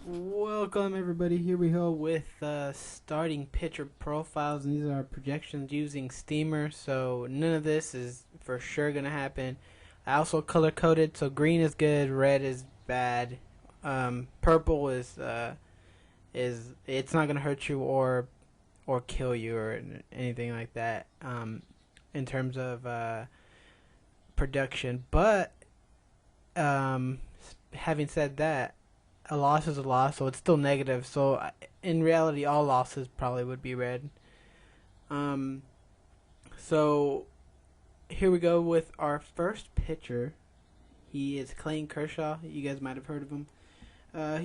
Welcome everybody. Here we go with starting pitcher profiles, and these are our projections using Steamer. So none of this is for sure gonna happen. I also color coded, so green is good, red is bad, purple is it's not gonna hurt you or kill you or anything like that. In terms of production, but um, having said that, a loss is a loss, so it's still negative. So in reality, all losses probably would be red. Um, so here we go with our first pitcher. He is Clayton Kershaw. You guys might have heard of him.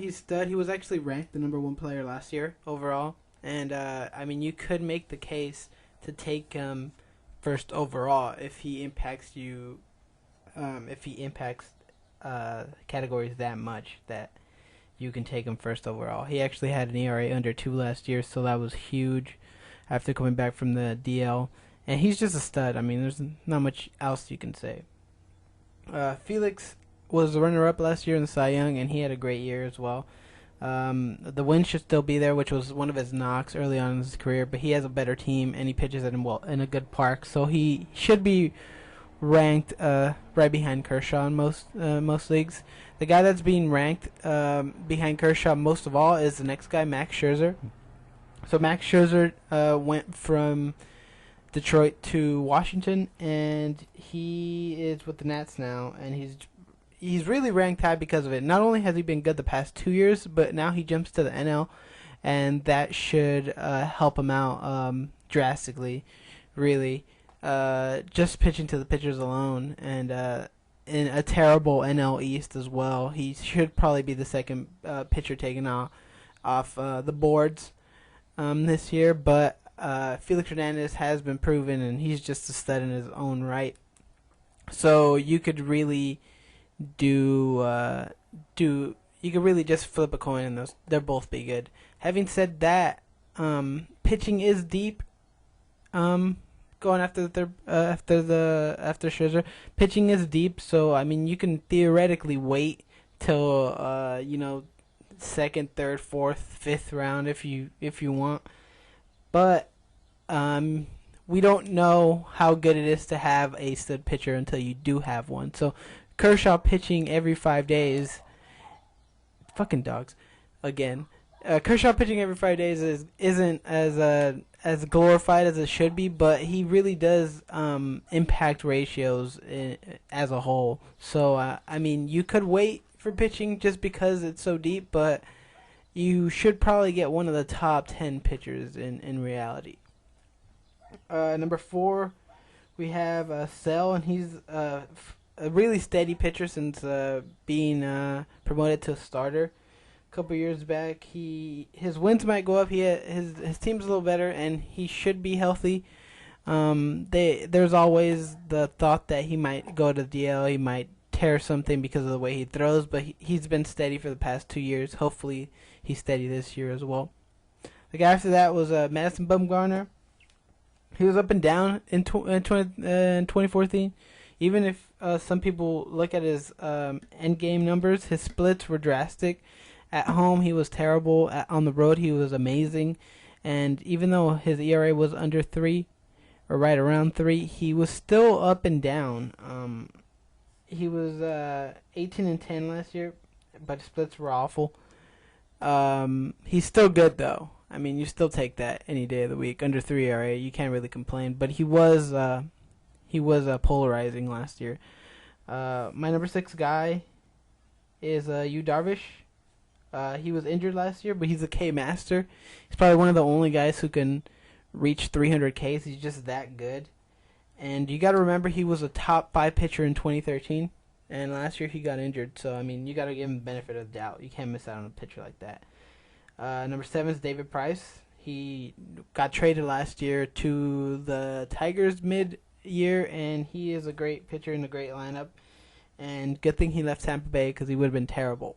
He's stud. He was actually ranked the number one player last year overall, and I mean you could make the case to take him first overall if he impacts you. If he impacts categories that much that you can take him first overall. He actually had an ERA under 2 last year, so that was huge after coming back from the DL. And he's just a stud. I mean, there's not much else you can say. Felix was the runner-up last year in the Cy Young, and he had a great year as well. The win should still be there, which was one of his knocks early on in his career, but he has a better team, and he pitches in a good park, so he should be ranked right behind Kershaw in most leagues. The guy that's being ranked behind Kershaw most of all is the next guy, Max Scherzer. So Max Scherzer went from Detroit to Washington, and he is with the Nats now, and he's really ranked high because of it. Not only has he been good the past 2 years, but now he jumps to the NL, and that should help him out drastically, really. Just pitching to the pitchers alone, and in a terrible NL East as well. He should probably be the second pitcher taken off the boards this year, but Felix Hernandez has been proven, and he's just a stud in his own right. So you could really you could really just flip a coin, and they'll both be good. Having said that, pitching is deep. Going after after Scherzer, pitching is deep. So I mean, you can theoretically wait till second, third, fourth, fifth round if you want. But we don't know how good it is to have a stud pitcher until you do have one. So Kershaw pitching every 5 days, fucking dogs, again. Kershaw pitching every 5 days isn't as glorified as it should be, but he really does impact ratios as a whole. So I mean, you could wait for pitching just because it's so deep, but you should probably get one of the top 10 pitchers in reality. Number 4, we have Sale, and he's a really steady pitcher since being promoted to a starter. Couple years back, his wins might go up. His team's a little better, and he should be healthy. There's always the thought that he might go to DL, he might tear something because of the way he throws, but he's been steady for the past 2 years. Hopefully, he's steady this year as well. The guy after that was Madison Bumgarner. He was up and down in 2014. Even if some people look at his end game numbers, his splits were drastic. At home, he was terrible. On the road, he was amazing. And even though his ERA was under 3, or right around 3, he was still up and down. He was 18-10 last year, but his splits were awful. He's still good, though. I mean, you still take that any day of the week. Under 3 ERA, you can't really complain. But he was polarizing last year. My number 6 guy is Yu Darvish. He was injured last year, but he's a K master. He's probably one of the only guys who can reach 300 Ks. He's just that good. And you got to remember, he was a top 5 pitcher in 2013, and last year he got injured. So, I mean, you got to give him the benefit of the doubt. You can't miss out on a pitcher like that. Number 7 is David Price. He got traded last year to the Tigers mid-year, and he is a great pitcher in a great lineup. And good thing he left Tampa Bay, because he would have been terrible.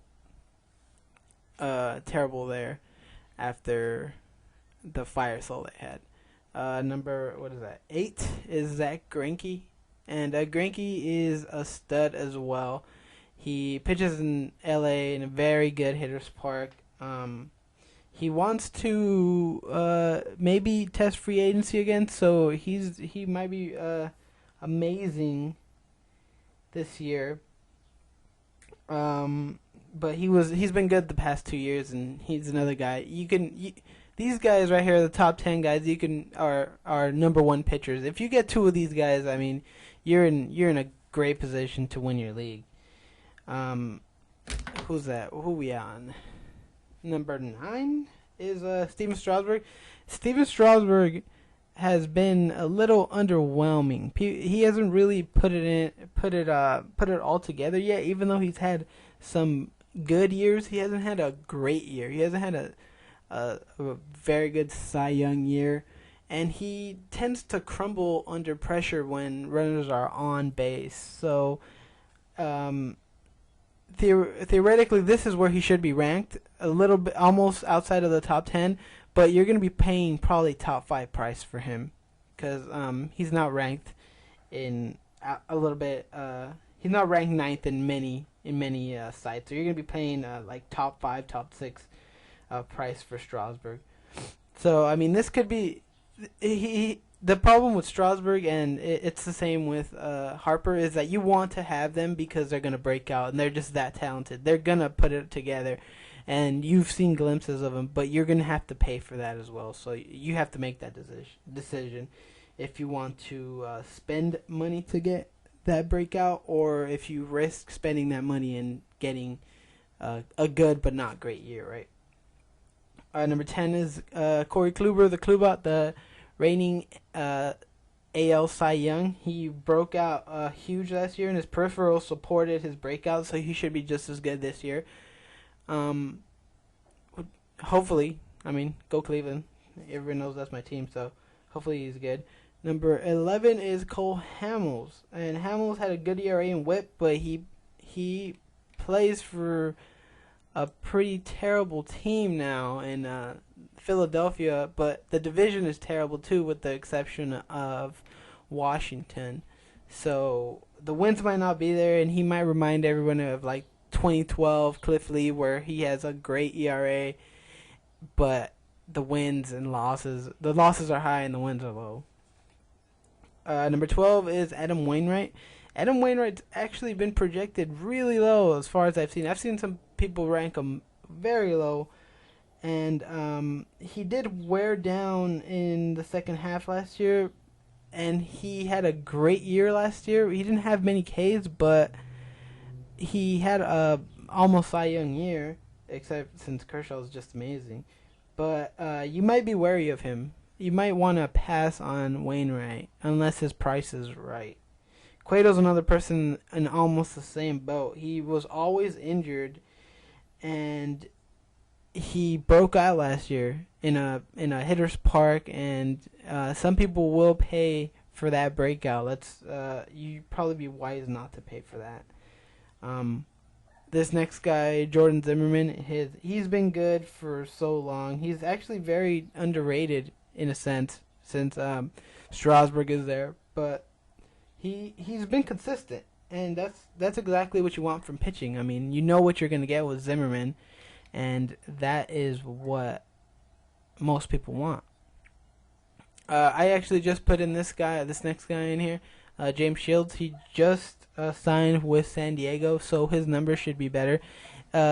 Terrible there after the fire sale they had. Number 8 is Zach Greinke, and Greinke is a stud as well. He pitches in LA in a very good hitter's park. He wants to maybe test free agency again, so he might be amazing this year. But he's been good the past 2 years, and he's another guy. These guys right here, the top 10 guys, are number one pitchers. If you get two of these guys, I mean, you're in a great position to win your league. Who's that? Who we on? Number 9 is Steven Strasburg. Steven Strasburg has been a little underwhelming. He hasn't really put it all together yet. Even though he's had some good years, he hasn't had a great year. He hasn't had a very good Cy Young year, and he tends to crumble under pressure when runners are on base. So, theoretically, this is where he should be ranked, a little bit almost outside of the top 10. But you're going to be paying probably top 5 price for him, because he's not ranked in a little bit. He's not ranked 9th in many sites. So you're going to be paying like top 5, top 6 price for Strasburg. So I mean, this could be the problem with Strasburg, and it's the same with Harper, is that you want to have them because they're going to break out, and they're just that talented. They're going to put it together. And you've seen glimpses of them, but you're going to have to pay for that as well. So you have to make that decision if you want to spend money to get that breakout, or if you risk spending that money and getting a good but not great year, right? Number 10 is Corey Kluber, the reigning AL Cy Young. He broke out huge last year, and his peripheral supported his breakout, so he should be just as good this year. Hopefully, I mean, go Cleveland. Everyone knows that's my team, so hopefully he's good. Number 11 is Cole Hamels, and Hamels had a good ERA and WHIP, but he plays for a pretty terrible team now in Philadelphia, but the division is terrible too, with the exception of Washington. So the wins might not be there, and he might remind everyone of like 2012 Cliff Lee, where he has a great ERA, but the losses are high and the wins are low. Number 12 is Adam Wainwright. Adam Wainwright's actually been projected really low as far as I've seen. I've seen some people rank him very low, and he did wear down in the second half last year, and he had a great year last year. He didn't have many Ks, but he had a almost Cy Young year, except since Kershaw is just amazing. But you might be wary of him. You might want to pass on Wainwright unless his price is right. Cueto's another person in almost the same boat. He was always injured, and he broke out last year in a hitter's park, and some people will pay for that breakout. You probably be wise not to pay for that. This next guy, Jordan Zimmerman, he's been good for so long. He's actually very underrated in a sense, since Strasburg is there, but he's been consistent, and that's exactly what you want from pitching. I mean, you know what you're going to get with Zimmerman, and that is what most people want. I actually just put in this next guy in here, James Shields. He just signed with San Diego, so his numbers should be better.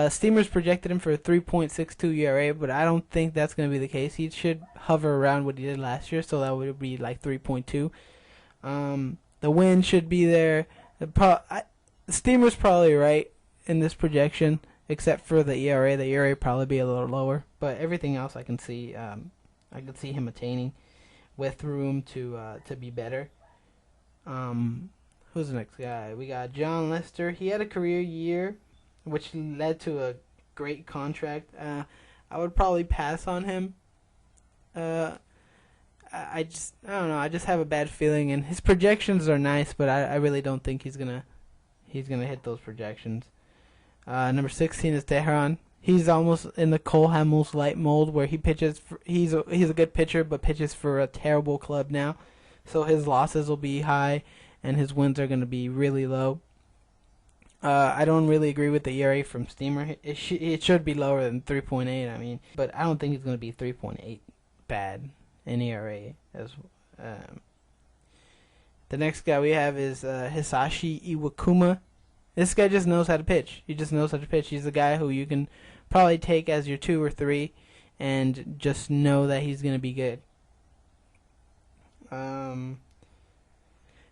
Steamers projected him for a 3.62 ERA, but I don't think that's going to be the case. He should hover around what he did last year, so that would be like 3.2. The win should be there. Steamers probably right in this projection, except for the ERA. The ERA probably be a little lower, but everything else I can see. I could see him attaining with room to be better. Who's the next guy? We got John Lester. He had a career year, which led to a great contract. I would probably pass on him. I don't know. I just have a bad feeling, and his projections are nice, but I really don't think he's gonna hit those projections. Number 16 is Teheran. He's almost in the Cole Hamels light mold, where he pitches. He's a good pitcher, but pitches for a terrible club now, so his losses will be high, and his wins are going to be really low. I don't really agree with the ERA from Steamer. It should be lower than 3.8. I mean, but I don't think it's going to be 3.8 bad in ERA. The next guy we have is Hisashi Iwakuma. This guy just knows how to pitch. He just knows how to pitch. He's a guy who you can probably take as your 2 or 3 and just know that he's going to be good.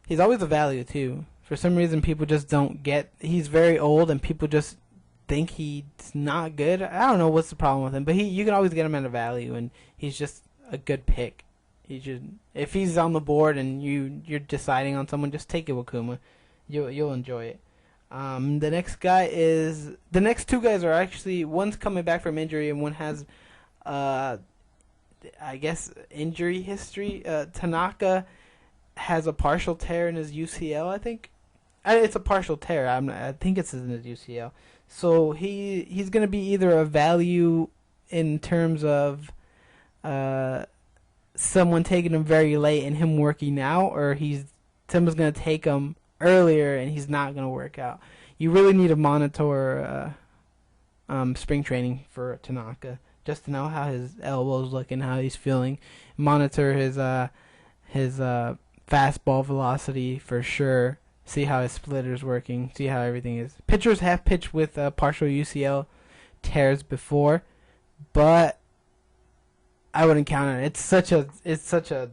He's always a value, too. For some reason, people just don't get... He's very old, and people just think he's not good. I don't know what's the problem with him, but you can always get him at a value, and he's just a good pick. If he's on the board and you're deciding on someone, just take Iwakuma. You'll enjoy it. The next two guys are actually, one's coming back from injury and one has, I guess, injury history. Tanaka has a partial tear in his UCL, I think. It's a partial tear. I think it's in his UCL. So he's going to be either a value in terms of someone taking him very late and him working out, or someone's going to take him earlier and he's not going to work out. You really need to monitor spring training for Tanaka just to know how his elbows look and how he's feeling. Monitor his fastball velocity for sure. See how his splitter's working. See how everything is. Pitchers have pitched with partial UCL tears before, but I wouldn't count on it. It's such a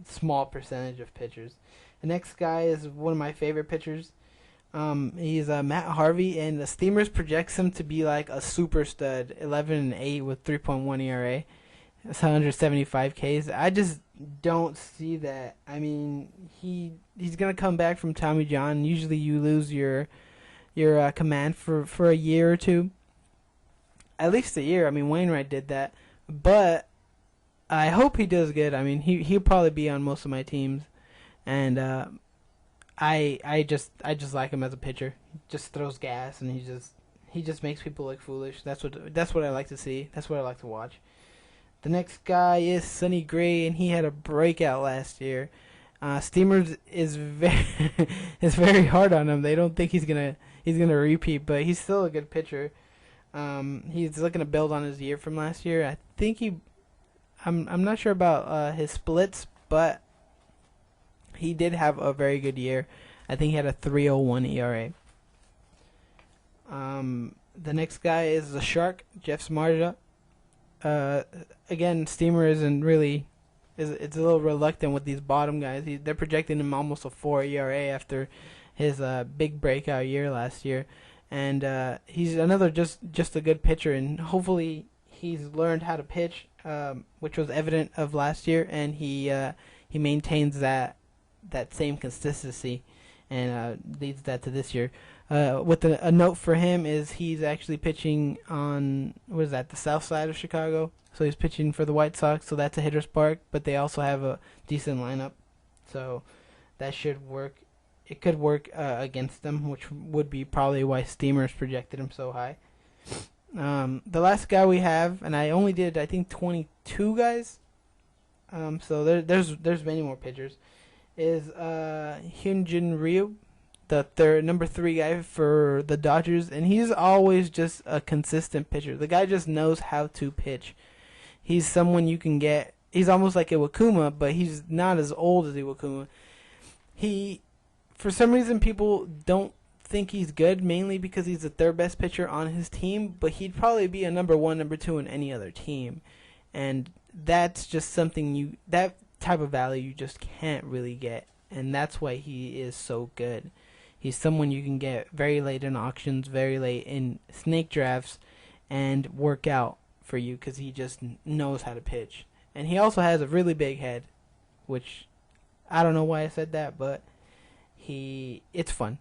small percentage of pitchers. The next guy is one of my favorite pitchers. He's Matt Harvey, and the Steamers projects him to be like a super stud, 11-8 with 3.1 ERA. That's 175 Ks. I just don't see that. I mean, he's gonna come back from Tommy John. Usually, you lose your command for a year or two, at least a year. I mean, Wainwright did that, but I hope he does good. I mean, he'll probably be on most of my teams, and I just like him as a pitcher. He just throws gas, and he just makes people look foolish. That's what I like to see. That's what I like to watch. The next guy is Sonny Gray, and he had a breakout last year. Steamers is very hard on him. They don't think he's gonna repeat, but he's still a good pitcher. He's looking to build on his year from last year. I think I'm not sure about his splits, but he did have a very good year. I think he had a 3.01 ERA. The next guy is the Shark, Jeff Samardzija. Again, Steamer isn't really it's a little reluctant with these bottom guys. They're projecting him almost a 4 ERA after his big breakout year last year, and he's another just a good pitcher, and hopefully he's learned how to pitch, which was evident of last year, and he maintains that same consistency and leads that to this year. With a note for him is he's actually pitching on the south side of Chicago. So he's pitching for the White Sox, so that's a hitter's park, but they also have a decent lineup. So that should work. It could work against them, which would be probably why Steamers projected him so high. The last guy we have, and I only did I think 22 guys. So there's many more pitchers. Is Hyunjin Ryu, the number 3 guy for the Dodgers, and he's always just a consistent pitcher. The guy just knows how to pitch. He's someone you can get. He's almost like Iwakuma, but he's not as old as Iwakuma. For some reason, people don't think he's good, mainly because he's the 3rd best pitcher on his team, but he'd probably be a number 1, number 2 in any other team. And that's just something that type of value you just can't really get, and that's why he is so good. He's someone you can get very late in auctions, very late in snake drafts, and work out for you because he just knows how to pitch. And he also has a really big head, which I don't know why I said that, but it's fun.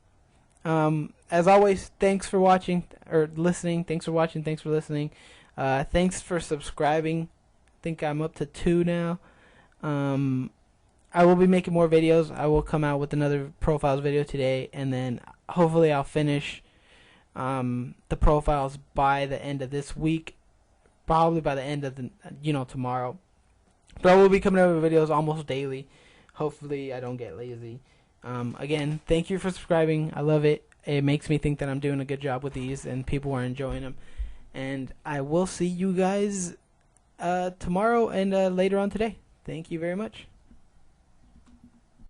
As always, thanks for watching or listening. Thanks for watching. Thanks for listening. Thanks for subscribing. I think I'm up to 2 now. I will be making more videos. I will come out with another profiles video today, and then hopefully I'll finish the profiles by the end of this week, probably by the end of tomorrow. But I will be coming out with videos almost daily. Hopefully I don't get lazy. Again, thank you for subscribing. I love it. it makes me think that I'm doing a good job with these and people are enjoying them. And I will see you guys tomorrow and later on today. Thank you very much.